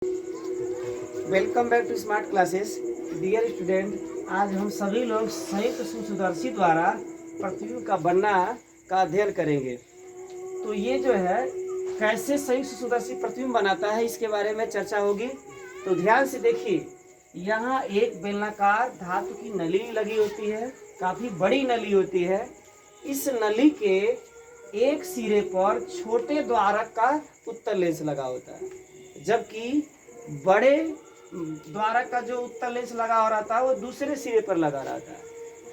Welcome back to smart classes. Dear student, आज हम सभी लोग संयुक्त सूक्ष्मदर्शी द्वारा प्रतिबिंब का बनना का अध्ययन करेंगे। तो ये जो है कैसे संयुक्त सूक्ष्मदर्शी प्रतिबिंब बनाता है इसके बारे में चर्चा होगी। तो ध्यान से देखिए, यहाँ एक बेलनाकार धातु की नली लगी होती है, काफ़ी बड़ी नली होती है। इस नली के एक सिरे पर छोटे द्वारक का उत्तल लेंस लगा होता है, जबकि बड़े द्वारक का जो उत्तल लेंस लगा हो रहा था वो दूसरे सिरे पर लगा रहा था।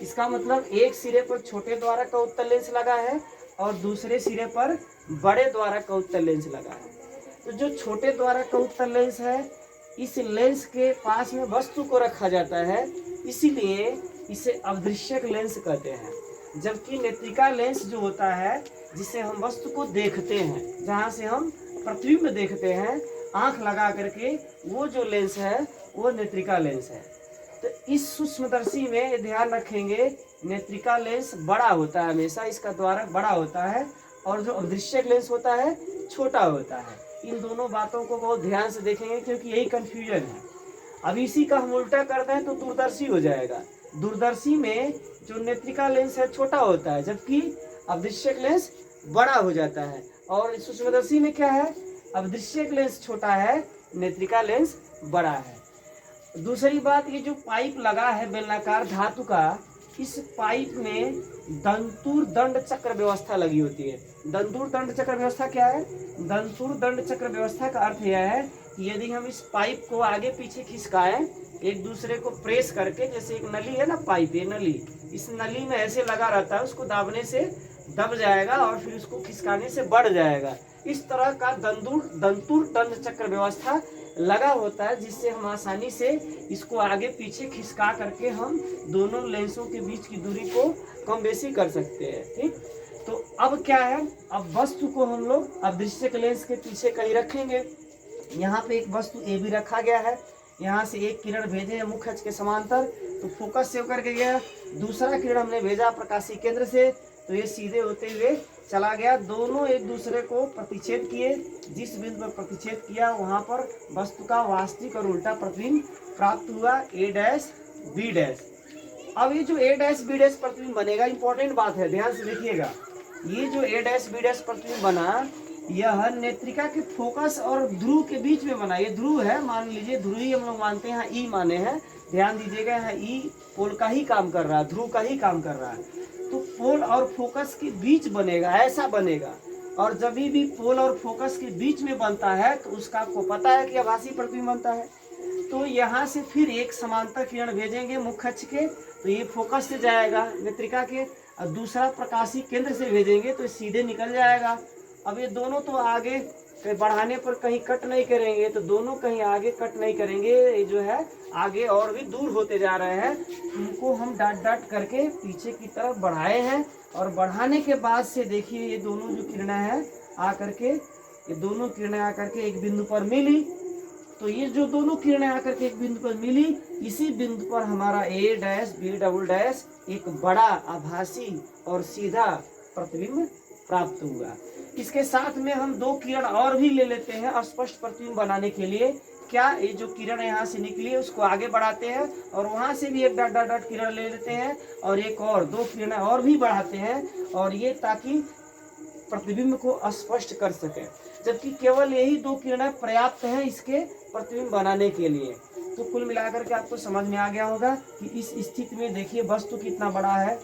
इसका मतलब एक सिरे पर छोटे द्वारक का उत्तल लेंस लगा है और दूसरे सिरे पर बड़े द्वारक का उत्तल लेंस लगा है। तो जो छोटे द्वारक का उत्तल लेंस है, इस लेंस के पास में वस्तु को रखा जाता है, इसीलिए इसे अदृश्यक लेंस कहते हैं। जबकि नेत्रिका लेंस जो होता है, जिसे हम वस्तु को देखते हैं, जहाँ से हम प्रतिबिंब देखते हैं आंख लगा करके, वो जो लेंस है वो नेत्रिका लेंस है। तो इस सूक्ष्मदर्शी में ध्यान रखेंगे, नेत्रिका लेंस बड़ा होता है, हमेशा इसका द्वारक बड़ा होता है, और जो अदृश्यक लेंस होता है छोटा होता है। इन दोनों बातों को बहुत ध्यान से देखेंगे, क्योंकि यही कंफ्यूजन है। अब इसी का हम उल्टा करते हैं तो दूरदर्शी हो जाएगा। दूरदर्शी में जो नेत्रिका लेंस है छोटा होता है, जबकि अदृश्यक लेंस बड़ा हो जाता है। और सूक्ष्मदर्शी में क्या है, अदृश्यक लेंस छोटा है, नेत्रिका लेंस बड़ा है। दूसरी बात, ये जो पाइप लगा है बेलनाकार धातु का, इस पाइप में दंतुर दंड चक्र व्यवस्था लगी होती है। दंतुर दंड चक्र व्यवस्था क्या है? दंतुर दंड चक्र व्यवस्था का अर्थ यह है कि यदि हम इस पाइप को आगे पीछे खिसकाएं, एक दूसरे को प्रेस करके, जैसे एक नली है ना, पाइप, ये नली, इस नली में ऐसे लगा रहता है, उसको दाबने से दब जाएगा और फिर उसको खिसकाने से बढ़ जाएगा। इस तरह का दंतुर दंड चक्र व्यवस्था लगा होता है, जिससे हम आसानी से इसको आगे पीछे खिसका करके हम दोनों लेंसों के बीच की दूरी को कम बेसी कर सकते हैं। ठीक, तो अब क्या है, अब वस्तु को हम लोग अदृश्यक लेंस के पीछे कहीं रखेंगे। यहाँ पे एक वस्तु ए भी रखा गया है, यहाँ से एक किरण भेजे हैं मुख्य अक्ष के समांतर, तो फोकस से होकर के गया। दूसरा किरण हमने भेजा प्रकाशीय केंद्र से, तो ये सीधे होते हुए चला गया। दोनों एक दूसरे को प्रतिच्छेद किए, जिस बिंदु पर प्रतिच्छेद किया वहां पर वस्तु का वास्तविक और उल्टा प्रतिबिंब प्राप्त हुआ, ए डैश बी डैश। अब ये जो ए डैश बी डैश प्रतिबिंब बनेगा, इंपॉर्टेंट बात है, ध्यान से देखिएगा। ये जो ए डैश बी डैश प्रतिबिंब बना, यह नेत्रिका के फोकस और ध्रुव के बीच में बना। ये ध्रुव है, मान लीजिए ध्रुव ही हम लोग मानते हैं, ई माने हैं, ध्यान दीजिएगा, यहाँ ई पोल का ही काम कर रहा है, ध्रुव का ही काम कर रहा है। तो पोल और फोकस के बीच बनेगा, ऐसा बनेगा। और जब भी पोल और फोकस के बीच में बनता है तो उसका आपको पता है कि आभासी प्रतिबिंब बनता है। तो यहाँ से फिर एक समांतर किरण भेजेंगे मुख्य अक्ष के, तो ये फोकस से जाएगा नेत्रिका के, और दूसरा प्रकाशीय केंद्र से भेजेंगे तो सीधे निकल जाएगा। अब ये दोनों तो आगे बढ़ाने पर कहीं कट नहीं करेंगे, तो दोनों कहीं आगे कट नहीं करेंगे, ये जो है आगे और भी दूर होते जा रहे हैं। इनको हम डाट डाट करके पीछे की तरफ बढ़ाए हैं, और बढ़ाने के बाद से देखिए ये दोनों जो किरणें हैं आकर के, ये दोनों किरणें आकर के एक बिंदु पर मिली। तो ये जो दोनों किरणें आकर के एक बिंदु पर मिली, इसी बिंदु पर हमारा ए डैश बी डबल डैश एक बड़ा आभासी और सीधा प्रतिबिंब प्राप्त हुआ। इसके साथ में हम दो किरण और भी ले लेते हैं अस्पष्ट प्रतिबिंब बनाने के लिए। क्या, ये जो किरण यहाँ से निकली है उसको आगे बढ़ाते हैं, और वहाँ से भी एक डॉट डॉट डॉट किरण ले लेते हैं, और एक और दो किरणें और भी बढ़ाते हैं, और ये ताकि प्रतिबिंब को स्पष्ट कर सके। जबकि केवल यही दो किरणें पर्याप्त हैं इसके प्रतिबिंब बनाने के लिए। तो कुल मिलाकर के आपको समझ में आ गया होगा कि इस स्थिति में देखिए वस्तु कितना बड़ा है।